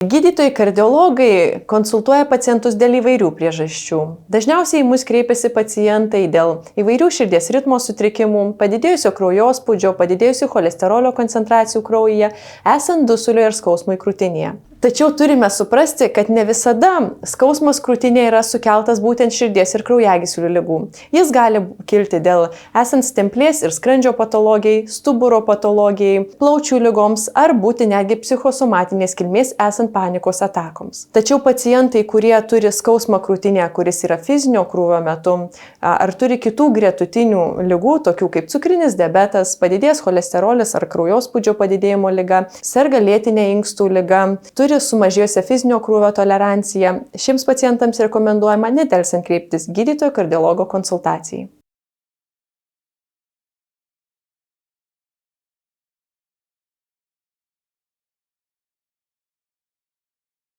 Gydytojai kardiologai konsultuoja pacientus dėl įvairių priežasčių. Dažniausiai į mus kreipiasi pacientai dėl įvairių širdies ritmo sutrikimų, padidėjusio kraujospūdžio, padidėjusių cholesterolio koncentracijų kraujyje, esant dusulio ir skausmui krūtinėje. Tačiau turime suprasti, kad ne visada skausmas krūtinėje yra sukeltas būtent širdies ir kraujagyslių ligų. Jis gali kilti dėl esant stemplės ir skrandžio patologijai, stuburo patologijai, plaučių ligoms ar būti netgi psichosomatinės kilmės esant panikos atakoms. Tačiau pacientai, kurie turi skausmą krūtinėje, kuris yra fizinio krūvio metu, ar turi kitų gretutinių ligų, tokių kaip cukrinis diabetas, padidėjęs cholesterolis ar kraujospūdžio padidėjimo liga, serga lėtinė inkstų liga, turi sumažėjusią fizinio krūvio toleranciją, šiems pacientams rekomenduojama nedelsiant kreiptis gydytojo kardiologo konsultacijai.